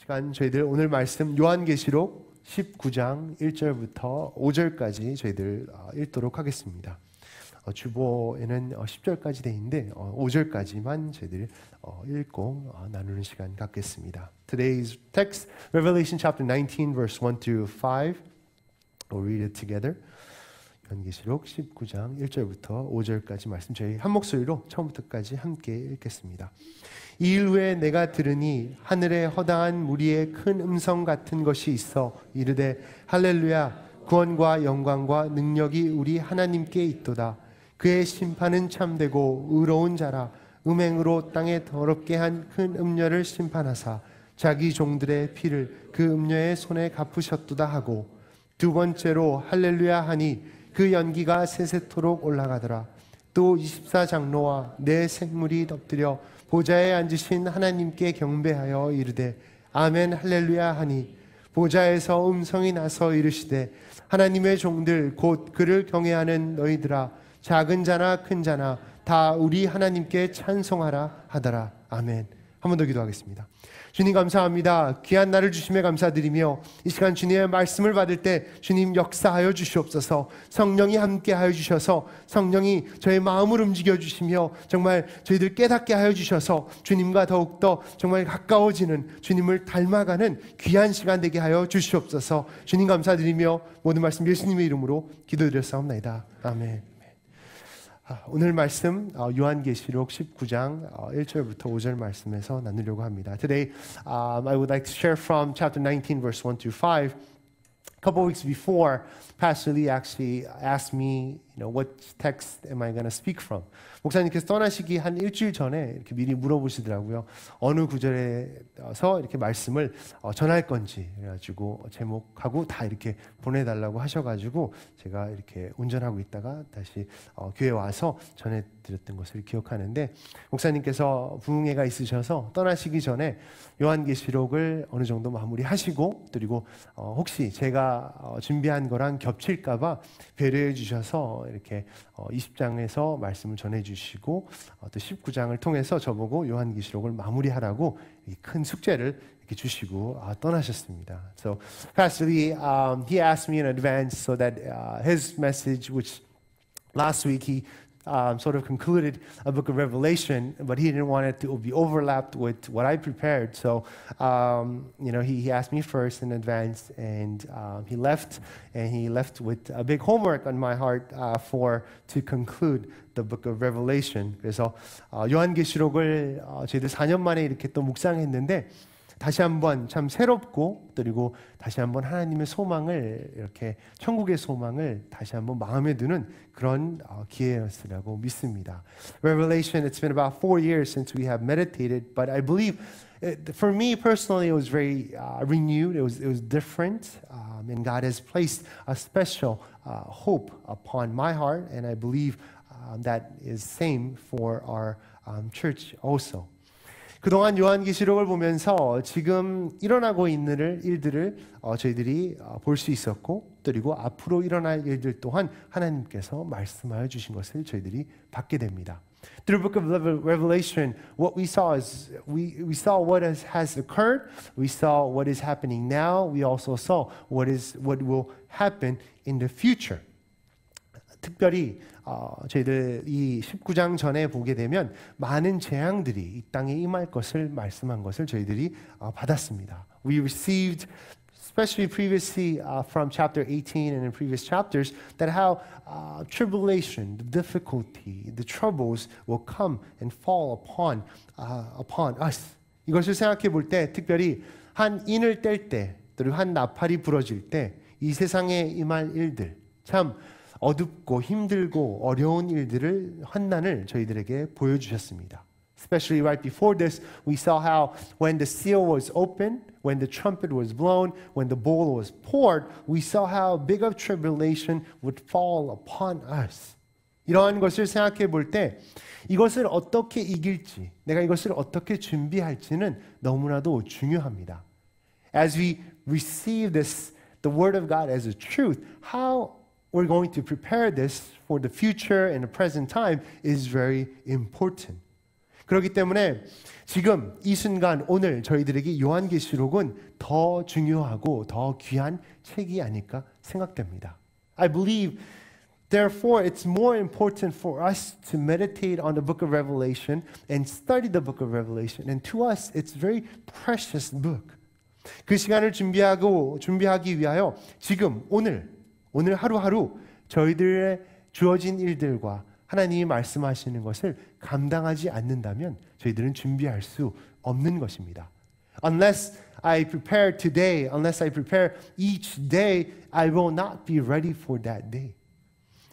시간 저희들 오늘 말씀 요한계시록 19장 1절부터 5절까지 저희들 읽도록 하겠습니다. 주보에는 10절까지 되어 있는데 5절까지만 저희들 읽고 나누는 시간 갖겠습니다. Today's text, Revelation chapter 19 verse 1 to 5. We'll read it together. 요한계시록 19장 1절부터 5절까지 말씀 저희 한 목소리로 처음부터까지 함께 읽겠습니다. 이 일 후에 내가 들으니 하늘에 허다한 무리의 큰 음성 같은 것이 있어 이르되 할렐루야 구원과 영광과 능력이 우리 하나님께 있도다. 그의 심판은 참되고 의로운 자라. 음행으로 땅에 더럽게 한 큰 음녀를 심판하사 자기 종들의 피를 그 음녀의 손에 갚으셨도다 하고 두 번째로 할렐루야 하니 그 연기가 세세토록 올라가더라. 또 24장로와 네 생물이 엎드려 보좌에 앉으신 하나님께 경배하여 이르되 아멘 할렐루야 하니 보좌에서 음성이 나서 이르시되 하나님의 종들 곧 그를 경외하는 너희들아 작은 자나 큰 자나 다 우리 하나님께 찬송하라 하더라. 아멘. 한 번 더 기도하겠습니다. 주님 감사합니다. 귀한 날을 주심에 감사드리며 이 시간 주님의 말씀을 받을 때 주님 역사하여 주시옵소서. 성령이 함께하여 주셔서 성령이 저의 마음을 움직여 주시며 정말 저희들 깨닫게 하여 주셔서 주님과 더욱더 정말 가까워지는 주님을 닮아가는 귀한 시간 되게 하여 주시옵소서. 주님 감사드리며 모든 말씀 예수님의 이름으로 기도드렸사옵나이다. 아멘. 오늘 말씀 요한계시록 19장 1절부터 5절 말씀에서 나누려고 합니다. Today I would like to share from chapter 19 verse 1 to 5. A couple weeks before, Pastor Lee actually asked me, what text am I going to speak from? 목사님께서 떠나시기 한 일주일 전에 이렇게 미리 물어보시더라고요. 어느 구절에서 이렇게 말씀을 전할 건지 그래가지고 제목하고 다 이렇게 보내달라고 하셔가지고 제가 이렇게 운전하고 있다가 다시 교회 와서 전해드렸던 것을 기억하는데 목사님께서 부흥회가 있으셔서 떠나시기 전에 요한계시록을 어느 정도 마무리하시고 그리고 혹시 제가 준비한 거랑 겹칠까봐 배려해 주셔서 이렇게 20장에서 말씀을 전해주시고 또 19장을 통해서 저보고 요한계시록을 마무리하라고 큰 숙제를 이렇게 주시고 떠나셨습니다. So Pastor Lee, he asked me in advance so that his message, which last week he sort of concluded a book of Revelation, but he didn't want it to be overlapped with what I prepared. So, he asked me first in advance, and he left with a big homework on my heart to conclude the book of Revelation. 그래서 요한계시록을 저희들 4년 만에 이렇게 또 묵상했는데 다시 한번 참 새롭고 그리고 다시 한번 하나님의 소망을 이렇게 천국의 소망을 다시 한번 마음에 두는 그런 기회였으라고 믿습니다. Revelation, it's been about 4 years since we have meditated, but I believe for me personally it was very renewed. It was different, and God has placed a special hope upon my heart, and I believe that is same for our church also. 그동안 요한계시록을 보면서 지금 일어나고 있는 일들을 저희들이 볼 수 있었고 그리고 앞으로 일어날 일들 또한 하나님께서 말씀하여 주신 것을 저희들이 받게 됩니다. Through the book of Revelation, what we saw is we saw what has occurred, we saw what is happening now, we also saw what will happen in the future. 특별히 저희들 이 19장 전에 보게 되면 많은 재앙들이 이 땅에 임할 것을 말씀한 것을 저희들이 받았습니다. We received, especially previously from chapter 18 and in previous chapters, that how tribulation, the difficulty, the troubles will come and fall upon us. 이것을 생각해 볼 때 특별히 한 인을 뗄 때, 그리고 한 나팔이 부러질 때 이 세상에 임할 일들 참 어둡고 힘들고 어려운 일들을 환난을 저희들에게 보여주셨습니다. Especially right before this, we saw how when the seal was opened, when the trumpet was blown, when the bowl was poured, we saw how big of tribulation would fall upon us. 이러한 것을 생각해 볼 때 이것을 어떻게 이길지, 내가 이것을 어떻게 준비할지는 너무나도 중요합니다. As we receive this, the word of God as a truth, how we're going to prepare this for the future and the present time is very important. 그렇기 때문에 지금 이 순간 오늘 저희들에게 요한계시록은 더 중요하고 더 귀한 책이 아닐까 생각됩니다. I believe therefore it's more important for us to meditate on the book of Revelation and study the book of Revelation. And to us it's a very precious book. 그 시간을 준비하기 위하여 지금 오늘 하루하루 저희들의 주어진 일들과 하나님이 말씀하시는 것을 감당하지 않는다면 저희들은 준비할 수 없는 것입니다. Unless I prepare today, unless I prepare each day, I will not be ready for that day.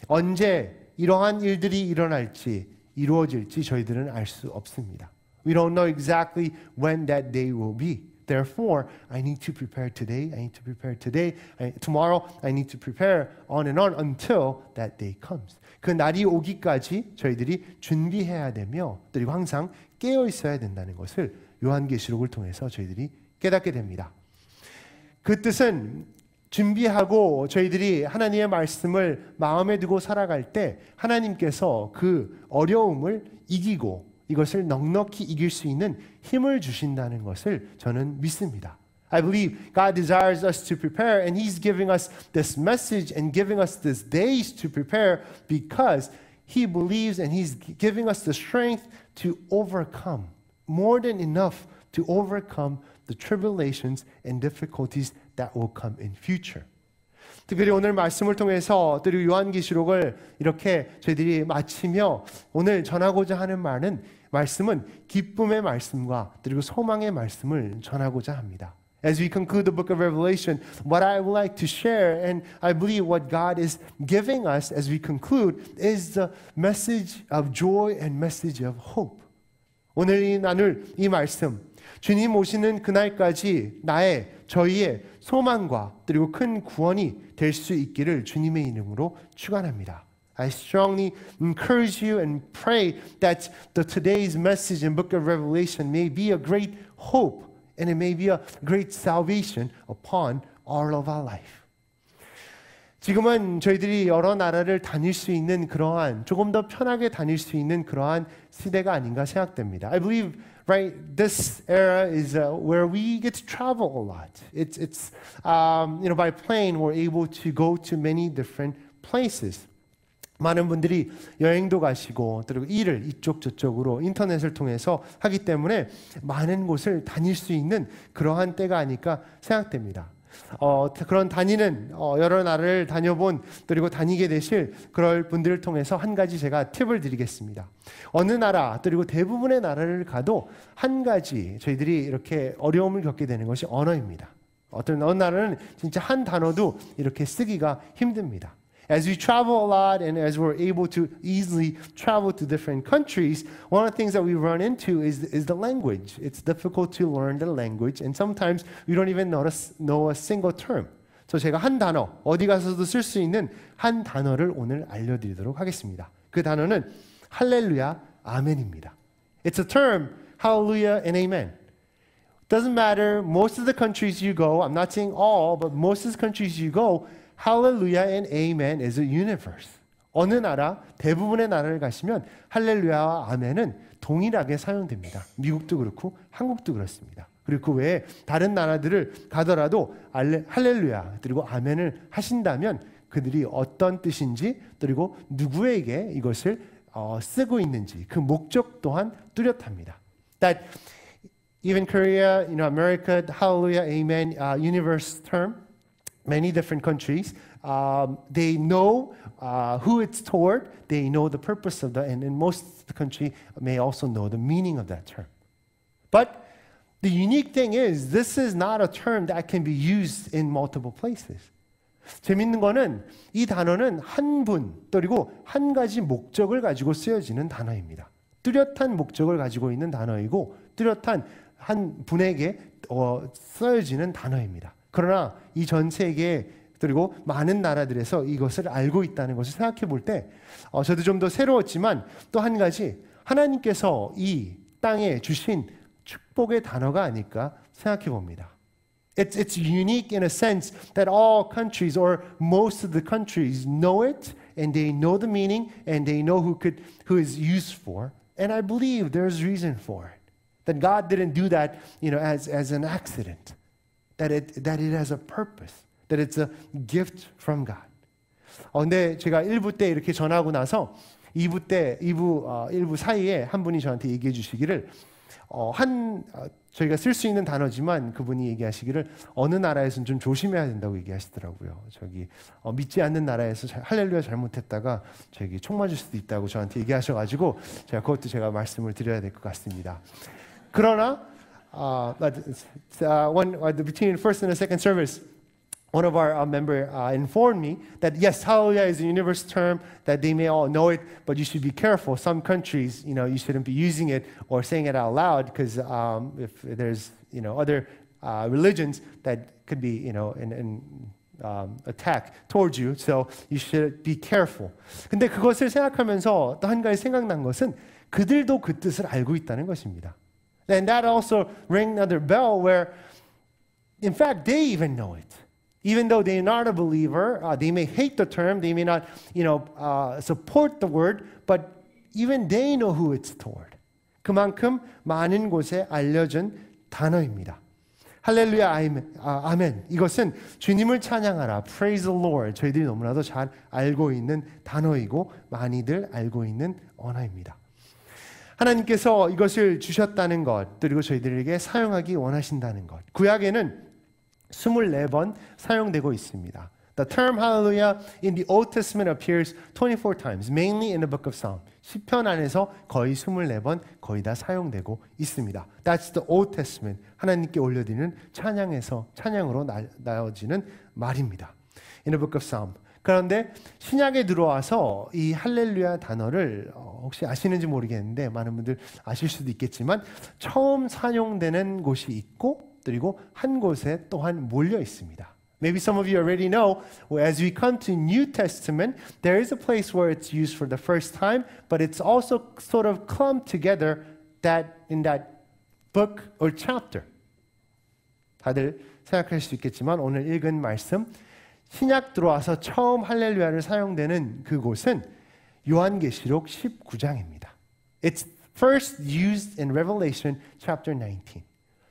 언제 이러한 일들이 일어날지, 이루어질지 저희들은 알 수 없습니다. We don't know exactly when that day will be. Therefore, I need to prepare today, I need to prepare today, tomorrow I need to prepare on and on until that day comes. 그 날이 오기까지 저희들이 준비해야 되며 그리고 항상 깨어 있어야 된다는 것을 요한계시록을 통해서 저희들이 깨닫게 됩니다. 그 뜻은 준비하고 저희들이 하나님의 말씀을 마음에 두고 살아갈 때 하나님께서 그 어려움을 이기고 이것을 넉넉히 이길 수 있는 힘을 주신다는 것을 저는 믿습니다. I believe God desires us to prepare and He's giving us this message and giving us these days to prepare because He believes and He's giving us the strength to overcome, more than enough to overcome the tribulations and difficulties that will come in future. 특별히 오늘 말씀을 통해서 그리고 요한계시록을 이렇게 저희들이 마치며 오늘 전하고자 하는 말씀은 기쁨의 말씀과 그리고 소망의 말씀을 전하고자 합니다. As we conclude the book of Revelation, what I would like to share, and I believe what God is giving us as we conclude, is the message of joy and message of hope. 오늘 나눌 이 말씀, 주님 오시는 그날까지 저희의 소망과 그리고 큰 구원이 될 수 있기를 주님의 이름으로 축원합니다. I strongly encourage you and pray that today's message in book of Revelation may be a great hope and it may be a great salvation upon all of our life. 지금은 저희들이 여러 나라를 다닐 수 있는 그러한 조금 더 편하게 다닐 수 있는 그러한 시대가 아닌가 생각됩니다. I believe right this era is where we get to travel a lot. It's by plane we're able to go to many different places. 많은 분들이 여행도 가시고 그리고 일을 이쪽 저쪽으로 인터넷을 통해서 하기 때문에 많은 곳을 다닐 수 있는 그러한 때가 아닐까 생각됩니다. 그런 다니는 여러 나라를 다녀본 그리고 다니게 되실 그럴 분들을 통해서 한 가지 제가 팁을 드리겠습니다. 어느 나라 그리고 대부분의 나라를 가도 한 가지 저희들이 이렇게 어려움을 겪게 되는 것이 언어입니다. 어느 나라는 진짜 한 단어도 이렇게 쓰기가 힘듭니다. As we travel a lot and as we're able to easily travel to different countries, one of the things that we run into is the language. It's difficult to learn the language and sometimes we don't even know a single term. So 제가 한 단어, 어디 가서도 쓸 수 있는 한 단어를 오늘 알려드리도록 하겠습니다. 그 단어는 할렐루야, 아멘입니다. It's a term, hallelujah and amen. Doesn't matter, most of the countries you go, I'm not saying all, but most of the countries you go, Hallelujah and Amen is a universe. 어느 나라, 대부분의 나라를 가시면 할렐루야와 아멘은 동일하게 사용됩니다. 미국도 그렇고 한국도 그렇습니다. 그리고 그 외에 다른 나라들을 가더라도 할렐루야 그리고 아멘을 하신다면 그들이 어떤 뜻인지 그리고 누구에게 이것을 쓰고 있는지 그 목적 또한 뚜렷합니다. That even Korea, America, Hallelujah, Amen, universe term. Many different countries, they know who it's toward, they know the purpose of that, and in most the country may also know the meaning of that term. But the unique thing is, this is not a term that can be used in multiple places. 재밌는 거는 이 단어는 한 분, 그리고 한 가지 목적을 가지고 쓰여지는 단어입니다. 뚜렷한 목적을 가지고 있는 단어이고, 뚜렷한 한 분에게 쓰여지는 단어입니다. 그러나 이 전 세계 그리고 많은 나라들에서 이것을 알고 있다는 것을 생각해 볼 때 저도 좀 더 새로웠지만 또 한 가지 하나님께서 이 땅에 주신 축복의 단어가 아닐까 생각해 봅니다. It's unique in a sense that all countries or most of the countries know it and they know the meaning and they know who is used for. And I believe there's reason for it. That God didn't do that, as an accident. That it has a purpose. That it's a gift from God. 근데 제가 1부 때 이렇게 전하고 나서 2부 사이에 한 분이 저한테 얘기해 주시기를 저희가 쓸 수 있는 단어지만 그분이 얘기하시기를 어느 나라에서는 좀 조심해야 된다고 얘기하시더라고요. 믿지 않는 나라에서 할렐루야 잘못했다가 저기 총 맞을 수도 있다고 저한테 얘기하셔가지고 그것도 말씀을 드려야 될 것 같습니다. 그러나 between first and the second service, one of our member informed me that yes, hallelujah is a universal term, that they may all know it, but you should be careful. Some countries, you shouldn't be using it or saying it out loud because if there's, other religions that could be, an attack towards you, so you should be careful. 근데 그것을 생각하면서 또 한 가지 생각난 것은 그들도 그 뜻을 알고 있다는 것입니다. And that also rang another bell where, in fact, they even know it. Even though they're not a believer, they may hate the term, they may not, support the word, but even they know who it's toward. 그만큼 많은 곳에 알려진 단어입니다. 할렐루야, 아멘. 이것은 주님을 찬양하라, praise the Lord. 저희들이 너무나도 잘 알고 있는 단어이고 많이들 알고 있는 언어입니다. 하나님께서 이것을 주셨다는 것, 그리고 저희들에게 사용하기 원하신다는 것. 구약에는 24번 사용되고 있습니다. The term hallelujah in the Old Testament appears 24 times, mainly in the book of Psalm. 시편 안에서 거의 24번 거의 다 사용되고 있습니다. That's the Old Testament. 하나님께 올려드리는 찬양으로 나눠지는 말입니다. In the book of Psalm. 그런데 신약에 들어와서 이 할렐루야 단어를 혹시 아시는지 모르겠는데 많은 분들 아실 수도 있겠지만 처음 사용되는 곳이 있고 그리고 한 곳에 또한 몰려 있습니다. Maybe some of you already know, as we come to New Testament, there is a place where it's used for the first time, but it's also sort of clumped together in that book or chapter. 다들 생각할 수 있겠지만 오늘 읽은 말씀, 신약 들어와서 처음 할렐루야를 사용되는 그곳은 요한계시록 19장입니다. It's first used in Revelation chapter 19.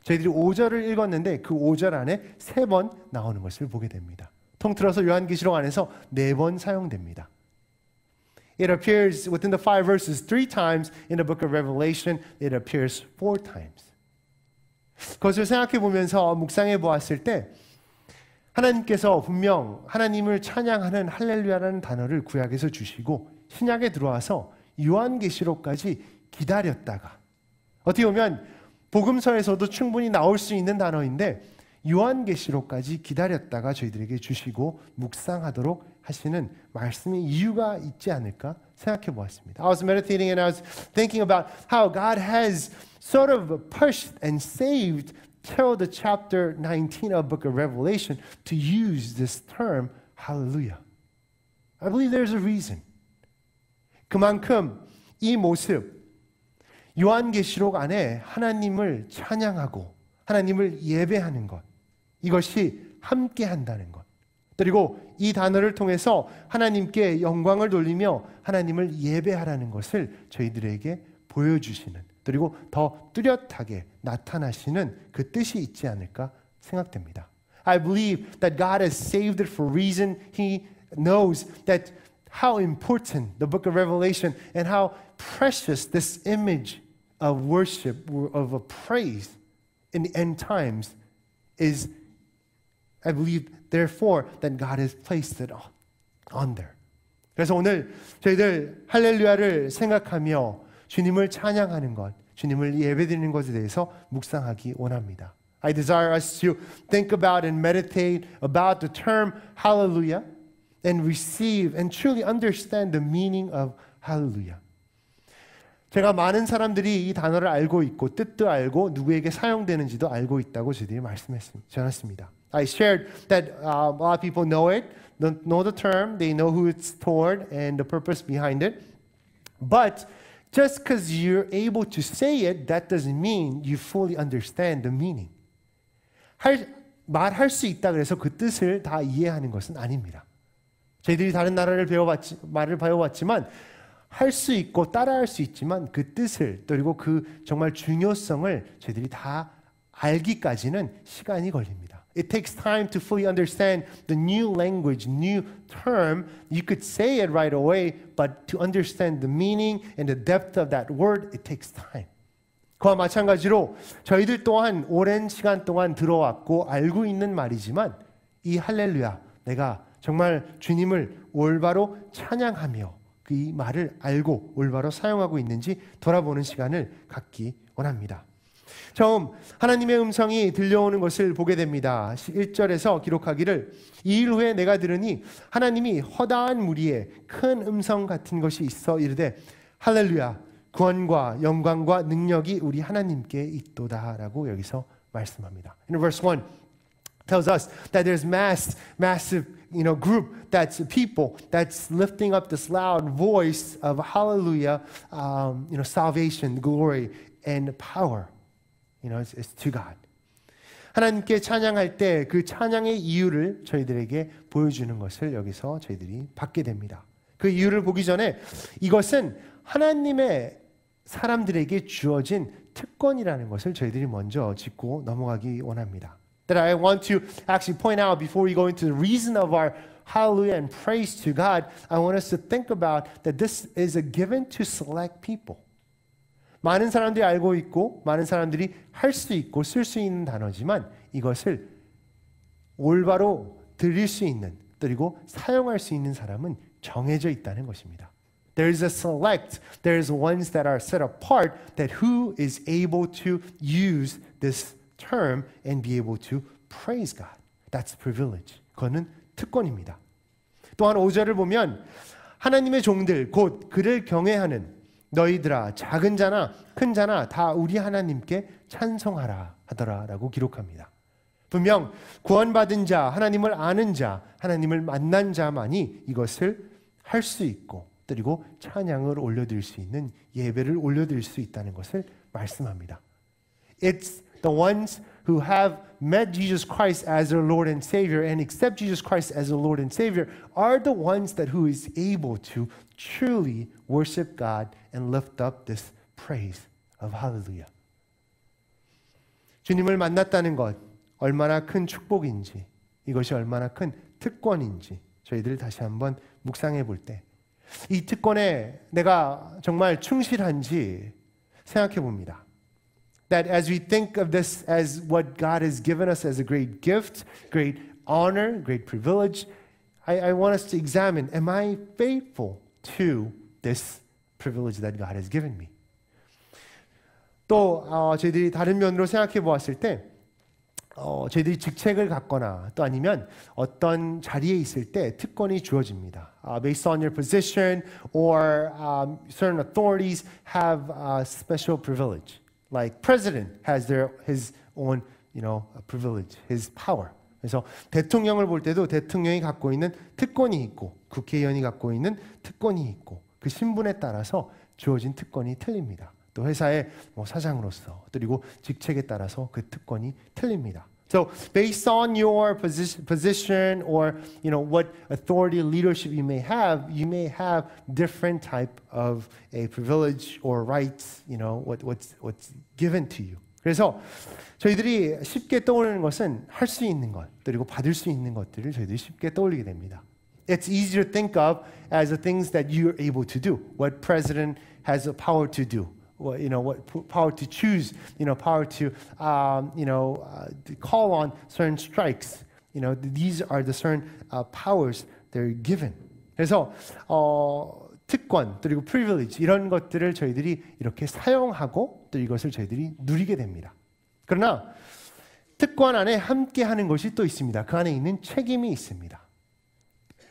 저희들이 5절을 읽었는데 그 5절 안에 3번 나오는 것을 보게 됩니다. 통틀어서 요한계시록 안에서 4번 사용됩니다. It appears within the 5 verses 3 times. In the book of Revelation, it appears 4 times. 그것을 생각해 보면서 묵상해 보았을 때 하나님께서 분명 하나님을 찬양하는 할렐루야라는 단어를 구약에서 주시고 신약에 들어와서 요한계시록까지 기다렸다가 어떻게 보면 복음서에서도 충분히 나올 수 있는 단어인데 요한계시록까지 기다렸다가 저희들에게 주시고 묵상하도록 하시는 말씀의 이유가 있지 않을까 생각해 보았습니다. I was meditating and I was thinking about how God has sort of pushed and saved till the chapter 19 of the book of Revelation to use this term hallelujah. I believe there's a reason. 그만큼 이 모습 요한계시록 안에 하나님을 찬양하고 하나님을 예배하는 것, 이것이 함께 한다는 것, 그리고 이 단어를 통해서 하나님께 영광을 돌리며 하나님을 예배하라는 것을 저희들에게 보여주시는, 그리고 더 뚜렷하게 나타나시는 그 뜻이 있지 않을까 생각됩니다. I believe that God has saved it for a reason. He knows that how important the book of Revelation and how precious this image of worship, of a praise in the end times is. I believe, therefore, that God has placed it on there. 그래서 오늘 저희들 할렐루야를 생각하며 주님을 찬양하는 것, 주님을 예배드리는 것에 대해서 묵상하기 원합니다. I desire us to think about and meditate about the term hallelujah and receive and truly understand the meaning of hallelujah. 제가 많은 사람들이 이 단어를 알고 있고 뜻도 알고 누구에게 사용되는지도 알고 있다고 저희들이 전했습니다. I shared that a lot of people know it, know the term, they know who it's toward and the purpose behind it. But just because you're able to say it, that doesn't mean you fully understand the meaning. 말할 수 있다 그래서 그 뜻을 다 이해하는 것은 아닙니다. 저희들이 다른 나라를 말을 배워봤지만 할 수 있고 따라할 수 있지만 그 뜻을 그리고 그 정말 중요성을 저희들이 다 알기까지는 시간이 걸립니다. It takes time to fully understand the new language, new term. You could say it right away, but to understand the meaning and the depth of that word, it takes time. 그와 마찬가지로 저희들 또한 오랜 시간 동안 들어왔고 알고 있는 말이지만 이 할렐루야, 내가 정말 주님을 올바로 찬양하며 이 말을 알고 올바로 사용하고 있는지 돌아보는 시간을 갖기 원합니다. 처음 하나님의 음성이 들려오는 것을 보게 됩니다. 1절에서 기록하기를 이일 후에 내가 들으니 하나님이 허다한 무리에 큰 음성 같은 것이 있어 이르되 할렐루야 구원과 영광과 능력이 우리 하나님께 있도다라고 여기서 말씀합니다. In verse 1 tells us that there's massive group that's people that's lifting up this loud voice of hallelujah, salvation, glory, and power. It's to God. 하나님께 찬양할 때 그 찬양의 이유를 저희들에게 보여주는 것을 여기서 저희들이 받게 됩니다. 그 이유를 보기 전에 이것은 하나님의 사람들에게 주어진 특권이라는 것을 저희들이 먼저 짚고 넘어가기 원합니다. That I want to actually point out before we go into the reason of our hallelujah and praise to God, I want us to think about that this is a given to select people. 많은 사람들이 알고 있고 많은 사람들이 할 수 있고 쓸 수 있는 단어지만 이것을 올바로 들을 수 있는 그리고 사용할 수 있는 사람은 정해져 있다는 것입니다. There is a select, there is ones that are set apart that who is able to use this term and be able to praise God. That's privilege. 그거는 특권입니다. 또한 5절을 보면 하나님의 종들 곧 그를 경외하는 너희들아 작은 자나 큰 자나 다 우리 하나님께 찬송하라 하더라라고 기록합니다. 분명 구원받은 자, 하나님을 아는 자, 하나님을 만난 자만이 이것을 할 수 있고 그리고 찬양을 올려드릴 수 있는 예배를 올려드릴 수 있다는 것을 말씀합니다. It's the ones who have met Jesus Christ as their Lord and Savior and accept Jesus Christ as their Lord and Savior are the ones that who is able to truly worship God and lift up this praise of hallelujah. 주님을 만났다는 것 얼마나 큰 축복인지 이것이 얼마나 큰 특권인지 저희들 다시 한번 묵상해 볼 때 이 특권에 내가 정말 충실한지 생각해 봅니다. That as we think of this as what God has given us as a great gift, great honor, great privilege, I want us to examine, am I faithful to this privilege that God has given me? 또 저희들이 다른 면으로 생각해 보았을 때 저희들이 직책을 갖거나 또 아니면 어떤 자리에 있을 때 특권이 주어집니다. Based on your position or certain authorities have special privilege. Like president has his own, privilege, his power. 그래서 대통령을 볼 때도 대통령이 갖고 있는 특권이 있고 국회의원이 갖고 있는 특권이 있고 그 신분에 따라서 주어진 특권이 틀립니다. 또 회사의 사장으로서 그리고 직책에 따라서 그 특권이 틀립니다. So based on your position or what authority leadership you may have different type of a privilege or rights, what's given to you. 그래서 저희들이 쉽게 떠오르는 것은 할 수 있는 것 그리고 받을 수 있는 것들을 저희들이 쉽게 떠올리게 됩니다. It's easy to think of as the things that you're able to do. What president has the power to do. What power to choose, power to call on certain strikes. These are the certain powers they're given. 그래서 특권 그리고 privilege 이런 것들을 저희들이 이렇게 사용하고 또 이것을 저희들이 누리게 됩니다. 그러나 특권 안에 함께하는 것이 또 있습니다. 그 안에 있는 책임이 있습니다.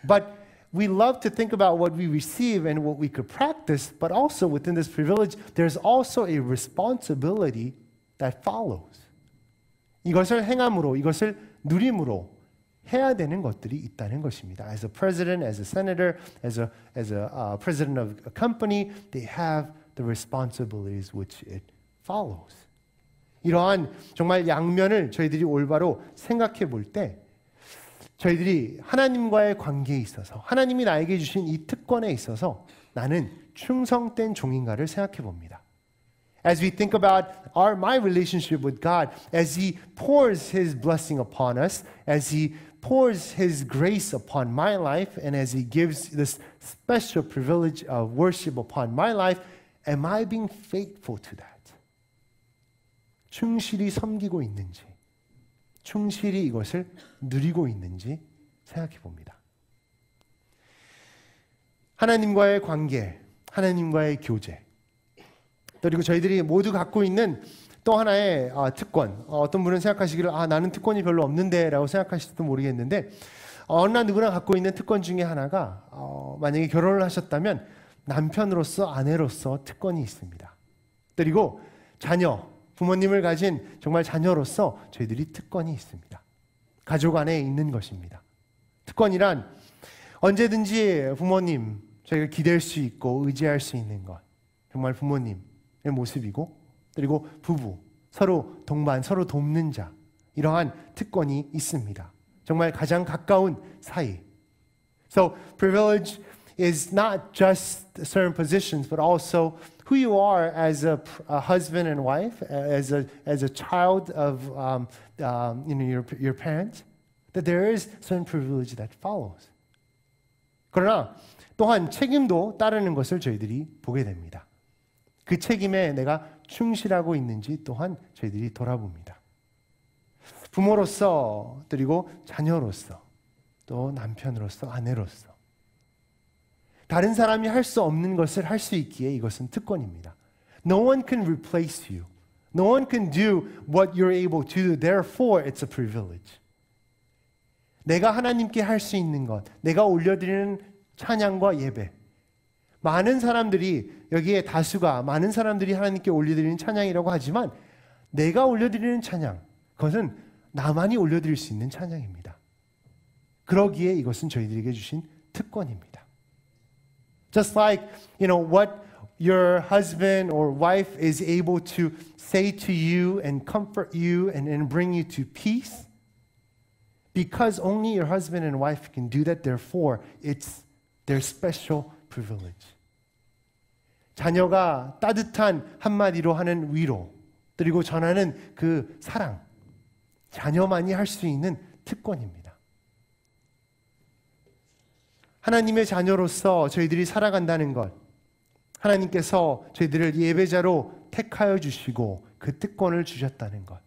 But we love to think about what we receive and what we could practice, but also within this privilege, there's also a responsibility that follows. 이것을 행함으로, 이것을 누림으로 해야 되는 것들이 있다는 것입니다. As a president, as a senator, as a president of a company, they have the responsibilities which it follows. 이러한 정말 양면을 저희들이 올바로 생각해 볼 때 저희들이 하나님과의 관계에 있어서 하나님이 나에게 주신 이 특권에 있어서 나는 충성된 종인가를 생각해 봅니다. As we think about my relationship with God, as He pours His blessing upon us, as He pours His grace upon my life, and as He gives this special privilege of worship upon my life, am I being faithful to that? 충실히 섬기고 있는지, 충실히 이것을 누리고 있는지 생각해 봅니다. 하나님과의 관계, 하나님과의 교제, 그리고 저희들이 모두 갖고 있는 또 하나의 특권. 어떤 분은 생각하시기를 나는 특권이 별로 없는데 라고 생각하실지도 모르겠는데 어느 누구나 갖고 있는 특권 중에 하나가 만약에 결혼을 하셨다면 남편으로서 아내로서 특권이 있습니다. 그리고 자녀, 부모님을 가진 정말 자녀로서 저희들이 특권이 있습니다. 가족 안에 있는 것입니다. 특권이란 언제든지 부모님 저희가 기댈 수 있고 의지할 수 있는 것, 정말 부모님의 모습이고, 그리고 부부, 서로 동반, 서로 돕는 자, 이러한 특권이 있습니다. 정말 가장 가까운 사이. So privilege is not just certain positions, but also who you are as a husband and wife, as a child of your parents. That there is certain privilege that follows. 그러나 또한 책임도 따르는 것을 저희들이 보게 됩니다. 그 책임에 내가 충실하고 있는지 또한 저희들이 돌아봅니다. 부모로서, 그리고 자녀로서, 또 남편으로서, 아내로서 다른 사람이 할 수 없는 것을 할 수 있기에 이것은 특권입니다. No one can replace you. No one can do what you're able to do. Therefore, it's a privilege. 내가 하나님께 할 수 있는 것, 내가 올려드리는 찬양과 예배. 많은 사람들이, 여기에 다수가 많은 사람들이 하나님께 올려드리는 찬양이라고 하지만 내가 올려드리는 찬양, 그것은 나만이 올려드릴 수 있는 찬양입니다. 그러기에 이것은 저희들에게 주신 특권입니다. Just like, what your husband or wife is able to say to you and comfort you and bring you to peace, because only your husband and wife can do that, therefore, it's their special privilege. 자녀가 따뜻한 한마디로 하는 위로, 그리고 전하는 그 사랑, 자녀만이 할 수 있는 특권입니다. 하나님의 자녀로서 저희들이 살아간다는 것, 하나님께서 저희들을 예배자로 택하여 주시고 그 특권을 주셨다는 것,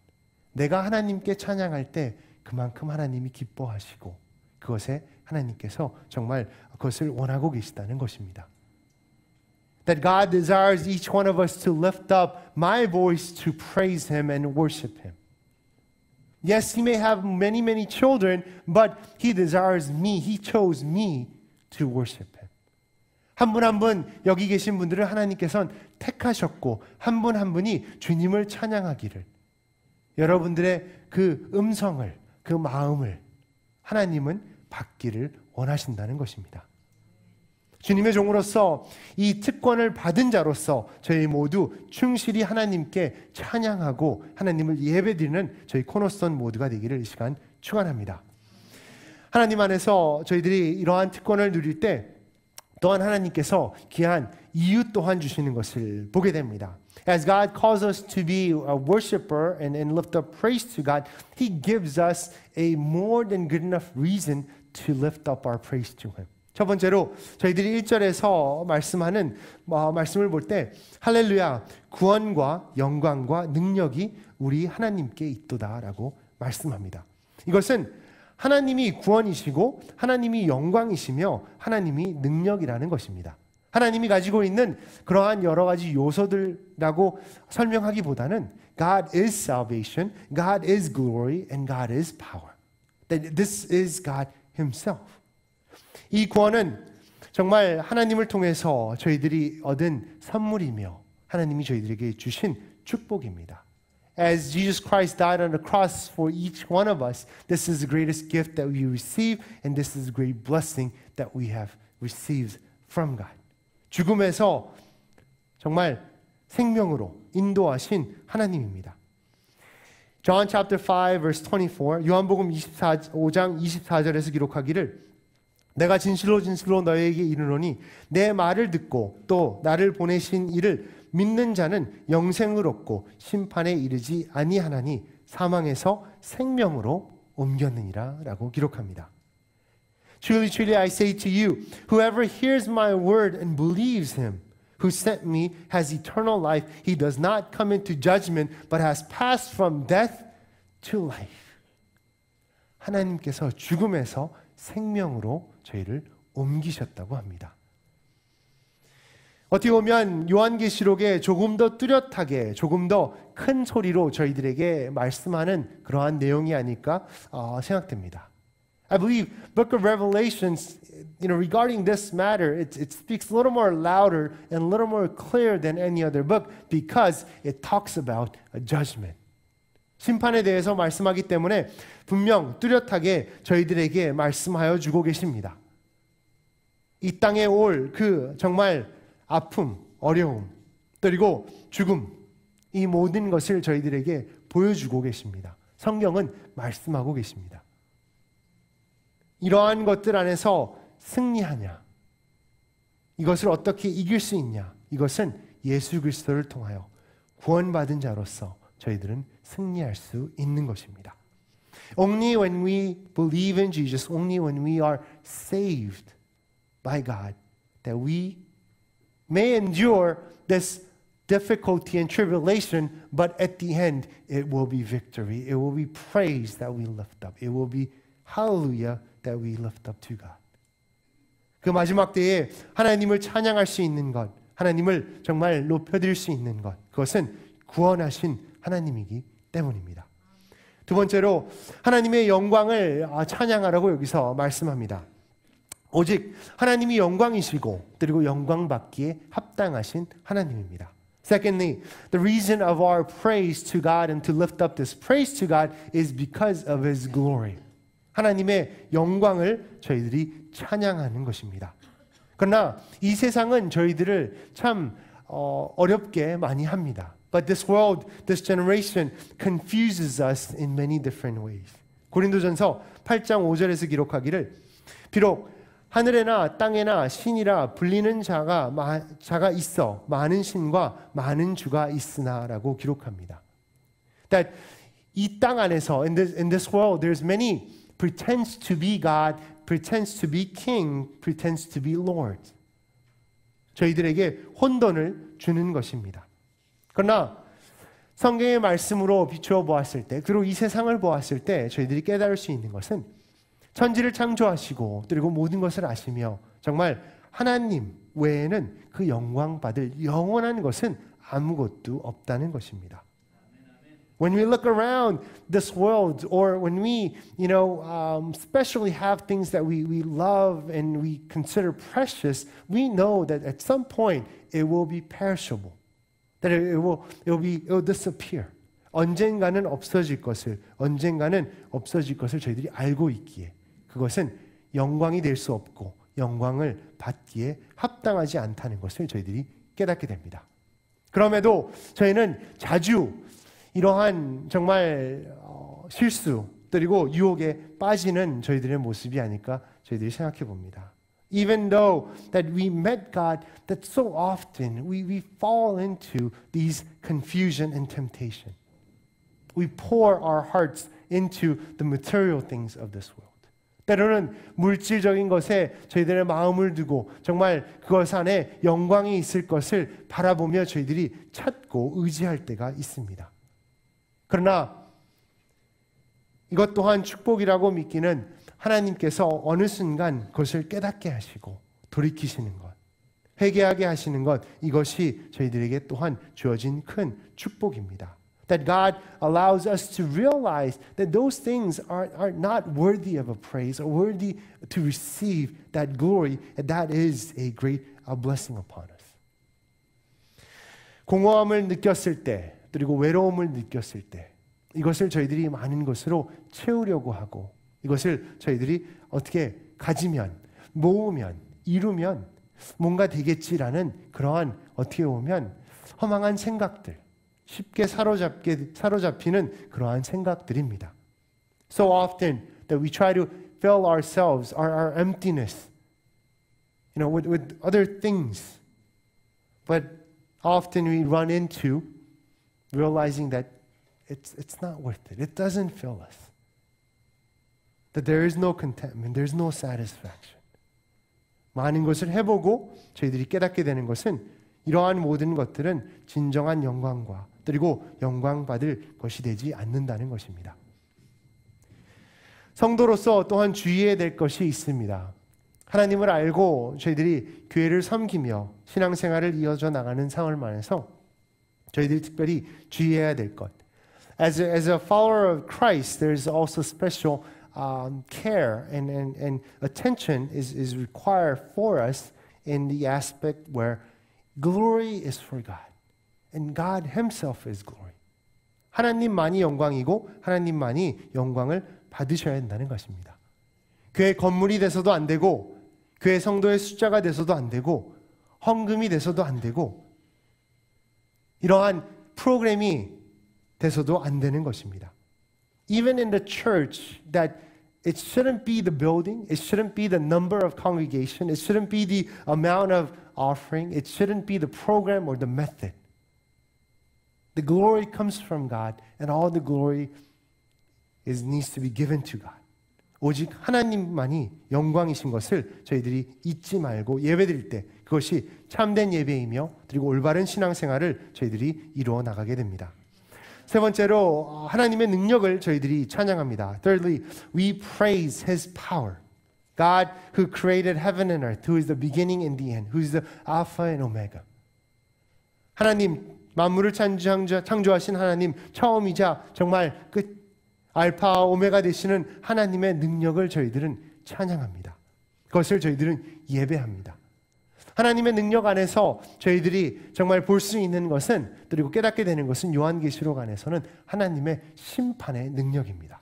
내가 하나님께 찬양할 때 그만큼 하나님이 기뻐하시고 그것에 하나님께서 정말 그것을 원하고 계시다는 것입니다. That God desires each one of us to lift up my voice to praise Him and worship Him. Yes, He may have many, many children, but He desires me. He chose me to worship Him. 한 분 한 분 여기 계신 분들을 하나님께서는 택하셨고 한 분 한 분이 주님을 찬양하기를, 여러분들의 그 음성을, 그 마음을 하나님은 받기를 원하신다는 것입니다. 주님의 종으로서 이 특권을 받은 자로서 저희 모두 충실히 하나님께 찬양하고 하나님을 예배드리는 저희 코너스톤 모두가 되기를 이 시간 축원합니다. 하나님 안에서 저희들이 이러한 특권을 누릴 때 또한 하나님께서 귀한 이유 또한 주시는 것을 보게 됩니다. As God calls us to be a worshiper and lift up praise to God, He gives us a more than good enough reason to lift up our praise to Him. 첫 번째로 저희들이 1절에서 말씀하는 말씀을 볼 때 할렐루야, 구원과 영광과 능력이 우리 하나님께 있도다라고 말씀합니다. 이것은 하나님이 구원이시고 하나님이 영광이시며 하나님이 능력이라는 것입니다. 하나님이 가지고 있는 그러한 여러 가지 요소들이라고 설명하기보다는 God is salvation, God is glory, and God is power. This is God Himself. 이 구원은 정말 하나님을 통해서 저희들이 얻은 선물이며 하나님이 저희들에게 주신 축복입니다. As Jesus Christ died on the cross for each one of us, this is the greatest gift that we receive, and this is the great blessing that we have received from God. 죽음에서 정말 생명으로 인도하신 하나님입니다. John chapter 5 verse 24, 요한복음 5장 24절에서 기록하기를 내가 진실로 진실로 너희에게 이르노니 내 말을 듣고 또 나를 보내신 이를 믿는 자는 영생을 얻고 심판에 이르지 아니하나니 사망에서 생명으로 옮겼느니라 라고 기록합니다. Truly, truly, I say to you, whoever hears my word and believes him who sent me has eternal life. He does not come into judgment, but has passed from death to life. 하나님께서 죽음에서 생명으로 저희를 옮기셨다고 합니다. 어떻게 보면 요한계시록에 조금 더 뚜렷하게 조금 더 큰 소리로 저희들에게 말씀하는 그러한 내용이 아닐까 생각됩니다. I believe Book of Revelations, regarding this matter, it speaks a little more louder and a little more clear than any other book because it talks about a judgment. 심판에 대해서 말씀하기 때문에 분명 뚜렷하게 저희들에게 말씀하여 주고 계십니다. 이 땅에 올 그 정말 아픔, 어려움, 그리고 죽음, 이 모든 것을 저희들에게 보여주고 계십니다. 성경은 말씀하고 계십니다. 이러한 것들 안에서 승리하냐? 이것을 어떻게 이길 수 있냐? 이것은 예수 그리스도를 통하여 구원받은 자로서 저희들은 승리할 수 있는 것입니다. Only when we believe in Jesus, only when we are saved by God, that we may endure this difficulty and tribulation, but at the end it will be victory. It will be praise that we lift up. It will be hallelujah that we lift up to God. 그 마지막 때에 하나님을 찬양할 수 있는 것, 하나님을 정말 높여드릴 수 있는 것, 그것은 구원하신 하나님이기 때문입니다. 두 번째로 하나님의 영광을 찬양하라고 여기서 말씀합니다. 오직 하나님이 영광이시고 그리고 영광받기에 합당하신 하나님입니다. Secondly, the reason of our praise to God and to lift up this praise to God is because of His glory. 하나님의 영광을 저희들이 찬양하는 것입니다. 그러나 이 세상은 저희들을 참 어렵게 많이 합니다. But this world, this generation confuses us in many different ways. 고린도전서 8장 5절에서 기록하기를 비록 하늘에나 땅에나 신이라 불리는 자가 있어 많은 신과 많은 주가 있으나라고 기록합니다. That 이 땅 안에서 in this world there's many pretends to be God, pretends to be king, pretends to be Lord. 저희들에게 혼돈을 주는 것입니다. 그러나 성경의 말씀으로 비추어 보았을 때, 그리고 이 세상을 보았을 때 저희들이 깨달을 수 있는 것은 천지를 창조하시고 그리고 모든 것을 아시며 정말 하나님 외에는 그 영광 받을 영원한 것은 아무것도 없다는 것입니다. When we look around this world, or when we, especially have things that we love and we consider precious, we know that at some point it will be perishable, that it will disappear. 언젠가는 없어질 것을 저희들이 알고 있기에 그것은 영광이 될 수 없고 영광을 받기에 합당하지 않다는 것을 저희들이 깨닫게 됩니다. 그럼에도 저희는 자주 이러한 정말 실수 그리고 유혹에 빠지는 저희들의 모습이 아닐까 저희들이 생각해 봅니다. Even though that we met God, that so often we fall into these confusion and temptation. We pour our hearts into the material things of this world. 때로는 물질적인 것에 저희들의 마음을 두고 정말 그것 안에 영광이 있을 것을 바라보며 저희들이 찾고 의지할 때가 있습니다. 그러나 이것 또한 축복이라고 믿기는 하나님께서 어느 순간 그것을 깨닫게 하시고 돌이키시는 것, 회개하게 하시는 것, 이것이 저희들에게 또한 주어진 큰 축복입니다. That God allows us to realize that those things are not worthy of a praise or worthy to receive that glory, and that is a great blessing upon us. 공허함을 느꼈을 때, 그리고 외로움을 느꼈을 때, 이것을 저희들이 많은 것으로 채우려고 하고, 이것을 저희들이 어떻게 가지면, 모으면, 이루면 뭔가 되겠지라는 그러한 어떻게 보면 허망한 생각들, 쉽게 사로잡히는 그러한 생각들입니다. So often that we try to fill ourselves, our emptiness, with other things. But often we run into realizing that it's not worth it. It doesn't fill us. That there is no contentment, there's no satisfaction. 많은 것을 해보고 저희들이 깨닫게 되는 것은 이러한 모든 것들은 진정한 영광과 그리고 영광받을 것이 되지 않는다는 것입니다. 성도로서 또한 주의해야 될 것이 있습니다. 하나님을 알고 저희들이 교회를 섬기며 신앙생활을 이어져 나가는 상황을 안에서 저희들이 특별히 주의해야 될 것. As a follower of Christ, there's also special care and attention is required for us in the aspect where glory is for God and God Himself is glory. 하나님만이 영광이고 하나님만이 영광을 받으셔야 한다는 것입니다. 교회 건물이 돼서도 안 되고 교회 성도의 숫자가 돼서도 안 되고 헌금이 돼서도 안 되고 이러한 프로그램이 돼서도 안 되는 것입니다. Even in the church, that it shouldn't be the building, it shouldn't be the number of congregation, it shouldn't be the amount of offering, it shouldn't be the program or the method. The glory comes from God, and all the glory needs to be given to God. 오직 하나님만이 영광이신 것을 저희들이 잊지 말고 예배드릴 때 그것이 참된 예배이며 그리고 올바른 신앙생활을 저희들이 이루어 나가게 됩니다. 세 번째로 하나님의 능력을 저희들이 찬양합니다. Thirdly, we praise His power. God who created heaven and earth, who is the beginning and the end, who is the Alpha and Omega. 하나님, 만물을 창조하신 하나님, 처음이자 정말 끝, 알파 오메가 되시는 하나님의 능력을 저희들은 찬양합니다. 그것을 저희들은 예배합니다. 하나님의 능력 안에서 저희들이 정말 볼 수 있는 것은 그리고 깨닫게 되는 것은 요한계시록 안에서는 하나님의 심판의 능력입니다.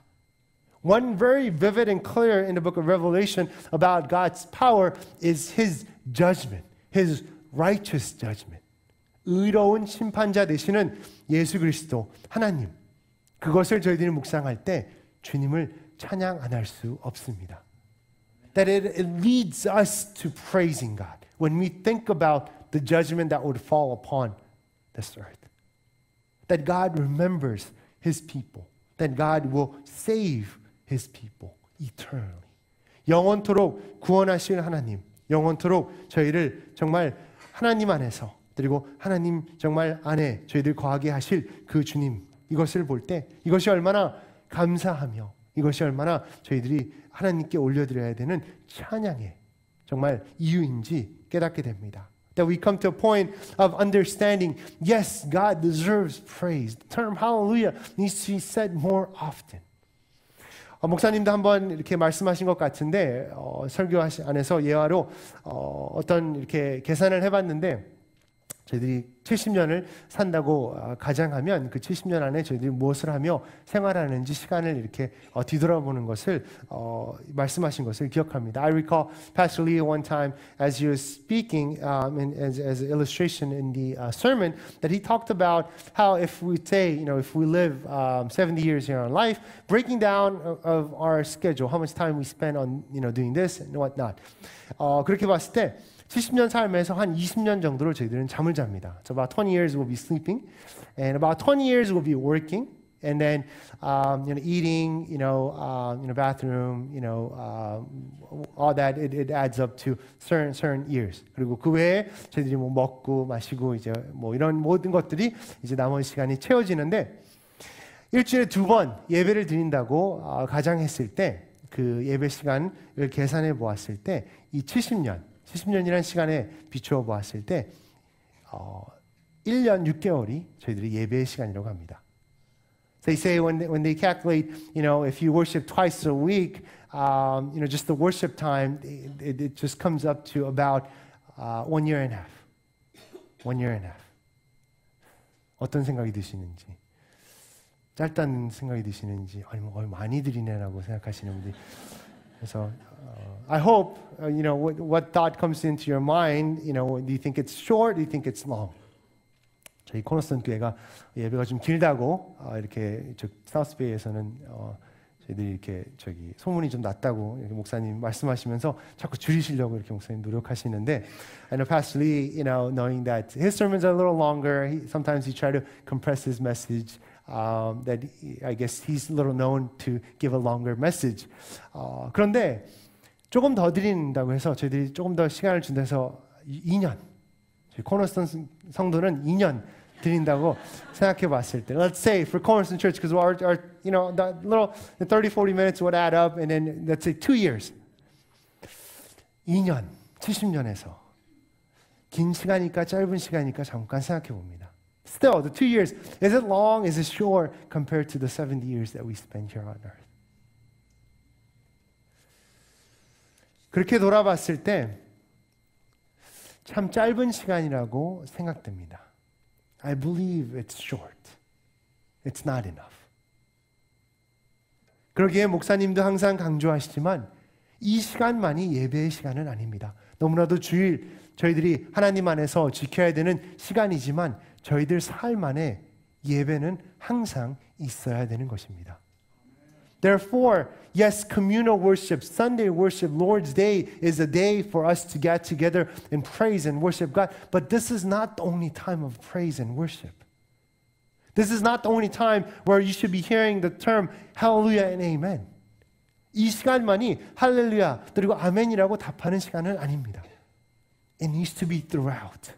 One very vivid and clear in the book of Revelation about God's power is His judgment, His righteous judgment. 의로운 심판자 되시는 예수 그리스도 하나님. 그것을 저희들이 묵상할 때 주님을 찬양 안 할 수 없습니다. That it leads us to praising God when we think about the judgment that would fall upon this earth. That God remembers His people. That God will save His people eternally. 영원토록 구원하실 하나님, 영원토록 저희를 정말 하나님 안에서 그리고 하나님 정말 안에 저희들 거하게 하실 그 주님 이것을 볼 때 이것이 얼마나 감사하며 이것이 얼마나 저희들이 하나님께 올려드려야 되는 찬양의 정말 이유인지 깨닫게 됩니다. That we come to a point of understanding, yes, God deserves praise. The term hallelujah needs to be said more often. 목사님도 한번 이렇게 말씀하신 것 같은데 설교 안에서 예화로 어떤 이렇게 계산을 해봤는데 저희들이 70년을 산다고 가정하면 그 70년 안에 저희들이 무엇을 하며 생활하는지 시간을 이렇게 뒤돌아보는 것을 말씀하신 것을 기억합니다. I recall Pastor Lee one time as he was speaking as an illustration in the sermon that he talked about how if we say, if we live 70 years in our life, breaking down of our schedule, how much time we spend on doing this and whatnot. 그렇게 봤을 때 70년 삶에서 한 20년 정도를 저희들은 잠을 잡니다. So about 20 years we'll be sleeping, and about 20 years we'll be working, and then eating, bathroom, all that it adds up to certain years. 그리고 그 외에 저희들이 뭐 먹고 마시고 이제 뭐 이런 모든 것들이 이제 나머지 시간이 채워지는데 일주일에 2번 예배를 드린다고 가정했을 때 그 예배 시간을 계산해 보았을 때 이 70년이라는 시간에 비추어 보았을 때 1년 6개월이 저희들이 예배의 시간이라고 합니다. So they say when they calculate, if you worship twice a week, just the worship time, it just comes up to about 1 year and a half. 1 year and a half. 어떤 생각이 드시는지, 짧다는 생각이 드시는지, 아니 뭐 많이 드리네라고 생각하시는 분들이. 그래서 I hope what thought comes into your mind. Do you think it's short? Do you think it's long? 저희 코너스턴 교회가 예배가 좀 길다고 이렇게 사우스베이에서는 저희들이 이렇게 소문이 좀 났다고 이렇게 목사님 말씀하시면서 자꾸 줄이시려고 이렇게 목사님 노력하시는데, I know Pastor Lee, knowing that his sermons are a little longer, sometimes he try to compress his message. That I guess he's a little known to give a longer message. 그런데 조금 더 드린다고 해서 저희들이 조금 더 시간을 준다 해서 2년, 저희 코너스톤 성도는 2년 드린다고 생각해 봤을 때, let's say for Cornerstone Church, because our that little 30-40 minutes would add up, and then let's say 2 years. 2년, 70년에서 긴 시간이니까 짧은 시간이니까 잠깐 생각해 봅니다. Still, the 2 years, is it long? Is it short compared to the 70 years that we spend here on earth? 그렇게 돌아봤을 때 참 짧은 시간이라고 생각됩니다. I believe it's short. It's not enough. 그러기에 목사님도 항상 강조하시지만 이 시간만이 예배의 시간은 아닙니다. 너무나도 주일 저희들이 하나님 안에서 지켜야 되는 시간이지만 저희들 삶 안에 예배는 항상 있어야 되는 것입니다. Therefore, yes, communal worship, Sunday worship, Lord's Day is a day for us to get together and praise and worship God. But this is not the only time of praise and worship. This is not the only time where you should be hearing the term hallelujah and amen. 이 시간만이 할렐루야 그리고 아멘이라고 답하는 시간은 아닙니다. It needs to be throughout.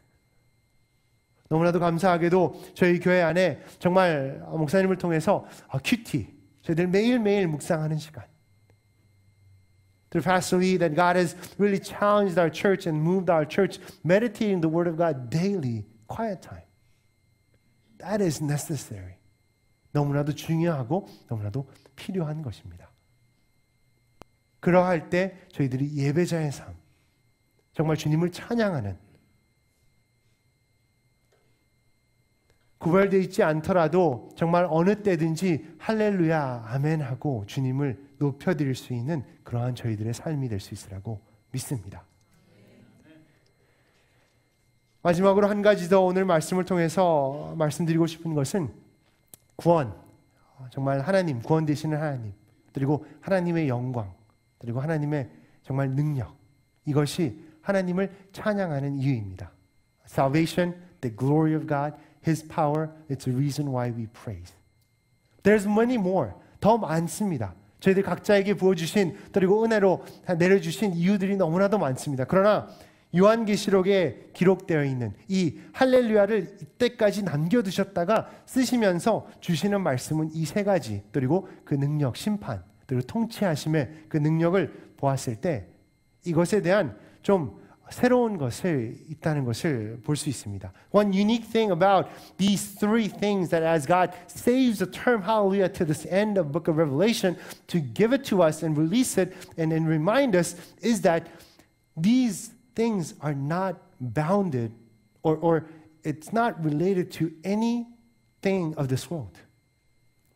너무나도 감사하게도 저희 교회 안에 정말 목사님을 통해서 큐티, 저희들 매일매일 묵상하는 시간. Through Pastor Lee, that God has really challenged our church and moved our church, meditating the Word of God daily, quiet time. That is necessary. 너무나도 중요하고 너무나도 필요한 것입니다. 그러할 때 저희들이 예배자의 삶, 정말 주님을 찬양하는, 구별되어 있지 않더라도 정말 어느 때든지 할렐루야 아멘 하고 주님을 높여드릴 수 있는 그러한 저희들의 삶이 될 수 있으라고 믿습니다. 마지막으로 한 가지 더 오늘 말씀을 통해서 말씀드리고 싶은 것은 구원, 정말 하나님, 구원 되시는 하나님, 그리고 하나님의 영광, 그리고 하나님의 정말 능력, 이것이 하나님을 찬양하는 이유입니다. Salvation, the glory of God, His power, it's a reason why we praise. There's many more. 더 많습니다. 저희들 각자에게 부어주신 그리고 은혜로 내려주신 이유들이 너무나도 많습니다. 그러나 요한계시록에 기록되어 있는 이 할렐루야를 이때까지 남겨두셨다가 쓰시면서 주시는 말씀은 이 세 가지, 그리고 그 능력, 심판, 그리고 통치하심의 그 능력을 보았을 때 이것에 대한 좀 새로운 것을 있다는 것을 볼 수 있습니다. One unique thing about these three things, that as God saves the term hallelujah to this end of book of Revelation to give it to us and release it and remind us, is that these things are not bounded or it's not related to anything of this world.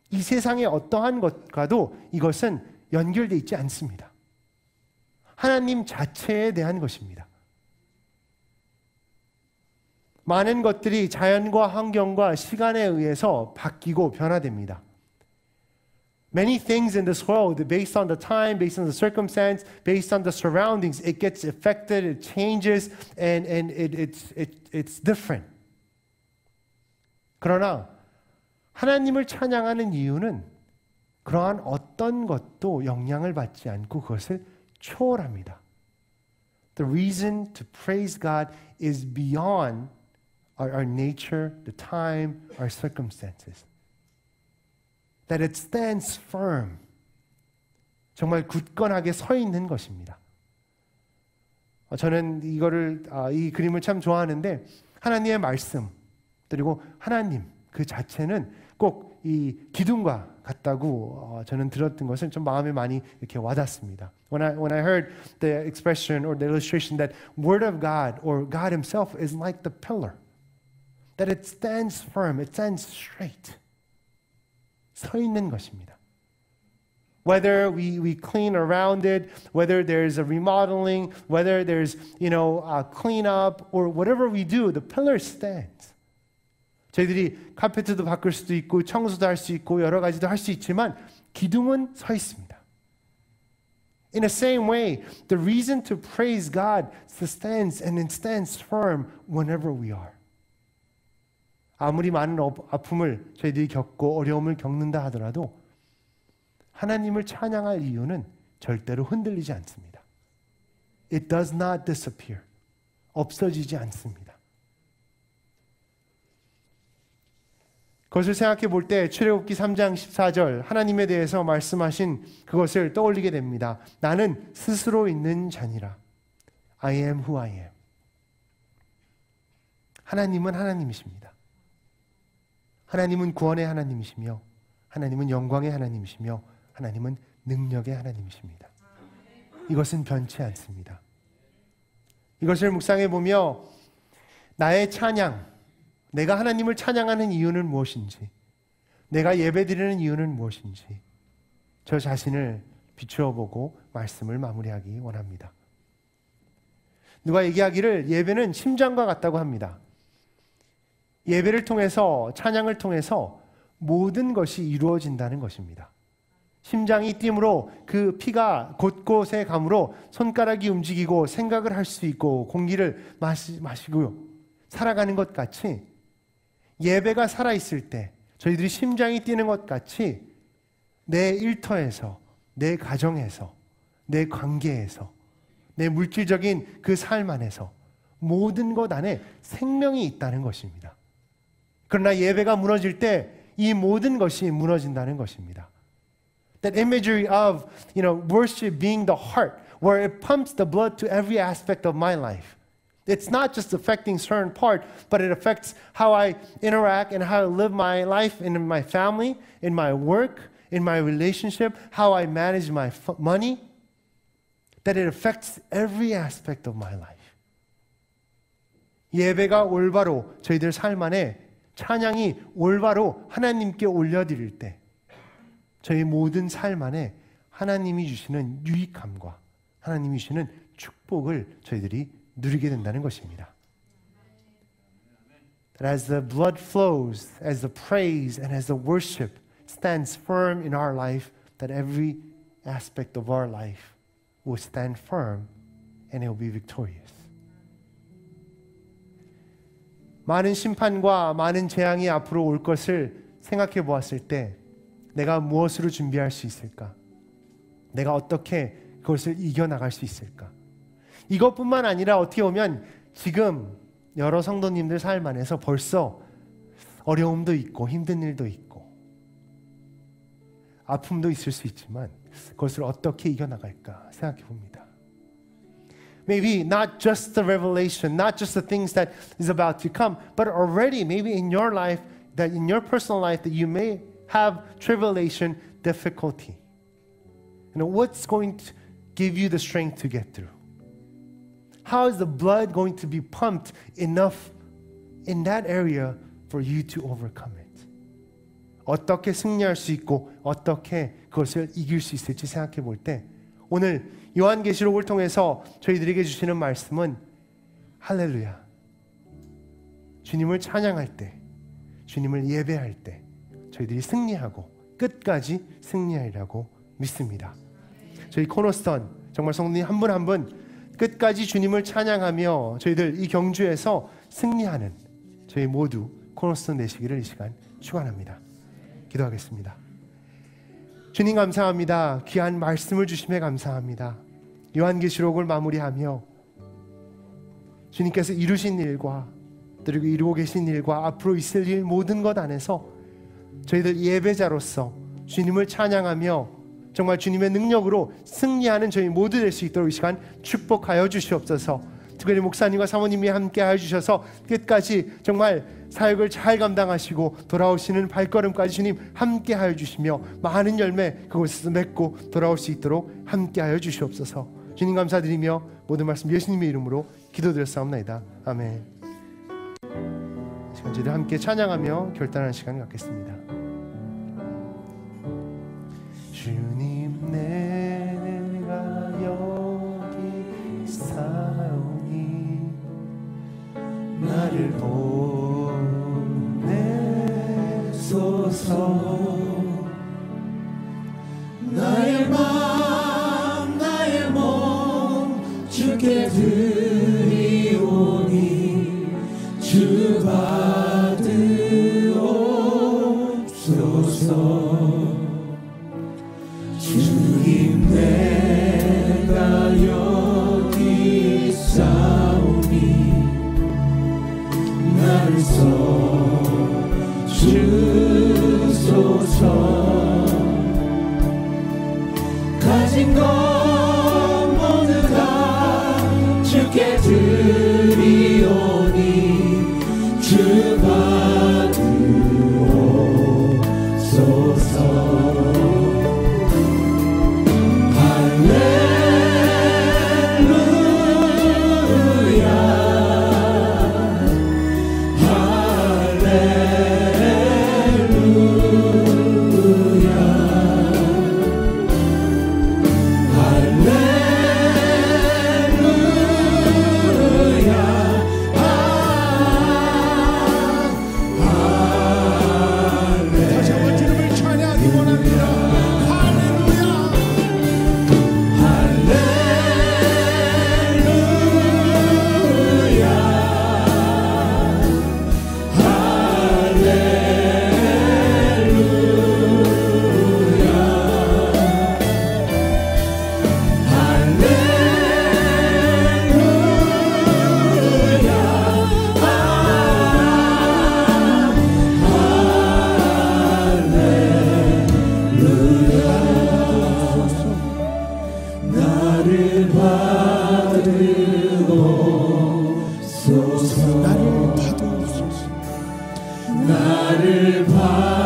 이 세상의 어떠한 것과도 이것은 연결되어 있지 않습니다. 하나님 자체에 대한 것입니다. 많은 것들이 자연과 환경과 시간에 의해서 바뀌고 변화됩니다. Many things in this world, based on the time, based on the circumstance, based on the surroundings, it gets affected, it changes, and it's different. 그러나 하나님을 찬양하는 이유는 그러한 어떤 것도 영향을 받지 않고 그것을 초월합니다. The reason to praise God is beyond our nature, the time, our circumstances. That it stands firm. 정말 굳건하게 서 있는 것입니다. 저는 이 그림을 참 좋아하는데 하나님의 말씀 그리고 하나님 그 자체는 꼭 이 기둥과 같다고 저는 들었던 것은 좀 마음에 많이 이렇게 와닿습니다. When I heard the expression or the illustration that Word of God or God Himself is like the pillar, that it stands firm, it stands straight. 서 있는 것입니다. Whether we clean around it, whether there's a remodeling, whether there's a cleanup or whatever we do, the pillar stands. 저희들이 카페트도 바꿀 수도 있고 청소도 할 수 있고 여러 가지도 할 수 있지만 기둥은 서 있습니다. In the same way, the reason to praise God stands and it stands firm whenever we are. 아무리 많은 아픔을 저희들이 겪고 어려움을 겪는다 하더라도 하나님을 찬양할 이유는 절대로 흔들리지 않습니다. It does not disappear. 없어지지 않습니다. 그것을 생각해 볼 때 출애굽기 3장 14절 하나님에 대해서 말씀하신 그것을 떠올리게 됩니다. 나는 스스로 있는 자니라. I am who I am. 하나님은 하나님이십니다. 하나님은 구원의 하나님이시며 하나님은 영광의 하나님이시며 하나님은 능력의 하나님이십니다. 이것은 변치 않습니다. 이것을 묵상해 보며 나의 찬양, 내가 하나님을 찬양하는 이유는 무엇인지, 내가 예배드리는 이유는 무엇인지 저 자신을 비추어 보고 말씀을 마무리하기 원합니다. 누가 얘기하기를 예배는 심장과 같다고 합니다. 예배를 통해서, 찬양을 통해서 모든 것이 이루어진다는 것입니다. 심장이 뛰므로 그 피가 곳곳에 감으로 손가락이 움직이고 생각을 할 수 있고 공기를 마시고요. 살아가는 것 같이 예배가 살아있을 때 저희들이 심장이 뛰는 것 같이 내 일터에서, 내 가정에서, 내 관계에서, 내 물질적인 그 삶 안에서 모든 것 안에 생명이 있다는 것입니다. 그러나 예배가 무너질 때 이 모든 것이 무너진다는 것입니다. That imagery of, worship being the heart, where it pumps the blood to every aspect of my life. It's not just affecting certain part, but it affects how I interact and how I live my life in my family, in my work, in my relationship, how I manage my money. That it affects every aspect of my life. 예배가 올바로 저희들 삶 안에 찬양이 올바로 하나님께 올려드릴 때 저희 모든 삶 안에 하나님이 주시는 유익함과 하나님이 주시는 축복을 저희들이 누리게 된다는 것입니다. That as the blood flows, as the praise and as the worship stands firm in our life, that every aspect of our life will stand firm and it will be victorious. 많은 심판과 많은 재앙이 앞으로 올 것을 생각해 보았을 때 내가 무엇으로 준비할 수 있을까? 내가 어떻게 그것을 이겨나갈 수 있을까? 이것뿐만 아니라 어떻게 보면 지금 여러 성도님들 삶 안에서 벌써 어려움도 있고 힘든 일도 있고 아픔도 있을 수 있지만 그것을 어떻게 이겨나갈까 생각해 봅니다. Maybe not just the revelation, not just the things that is about to come, but already maybe in your life, that in your personal life that you may have tribulation, difficulty. What's going to give you the strength to get through? How is the blood going to be pumped enough in that area for you to overcome it? 어떻게 승리할 수 있고 어떻게 그것을 이길 수 있을지 생각해 볼 때 오늘 요한계시록을 통해서 저희들에게 주시는 말씀은 할렐루야. 주님을 찬양할 때, 주님을 예배할 때 저희들이 승리하고 끝까지 승리하리라고 믿습니다. 저희 코너스턴 정말 성도님 한 분 한 분 끝까지 주님을 찬양하며 저희들 이 경주에서 승리하는 저희 모두 코너스턴 되시기를 이 시간 축원합니다. 기도하겠습니다. 주님 감사합니다. 귀한 말씀을 주심에 감사합니다. 요한계시록을 마무리하며 주님께서 이루신 일과 그리고 이루고 계신 일과 앞으로 있을 일 모든 것 안에서 저희들 예배자로서 주님을 찬양하며 정말 주님의 능력으로 승리하는 저희 모두 될 수 있도록 이 시간 축복하여 주시옵소서. 특별히 목사님과 사모님이 함께 하여 주셔서 끝까지 정말 사역을 잘 감당하시고 돌아오시는 발걸음까지 주님 함께 하여 주시며 많은 열매 그곳에서 맺고 돌아올 수 있도록 함께 하여 주시옵소서. 주님 감사드리며 모든 말씀 예수님의 이름으로 기도드렸사옵나이다. 아멘. 시간 저희들 함께 찬양하며 결단하는 시간 갖겠습니다. 주님 내가 여기 있사오니 나를 보내소서. 주께 드리오니 주 받으옵소서. 주님 내가 여기 있사오니 나를 써주소서. 가진 것 모두 다 주께 드리오니 주 받으옵소서. 나를 받으옵소서. 나를 받으옵소서.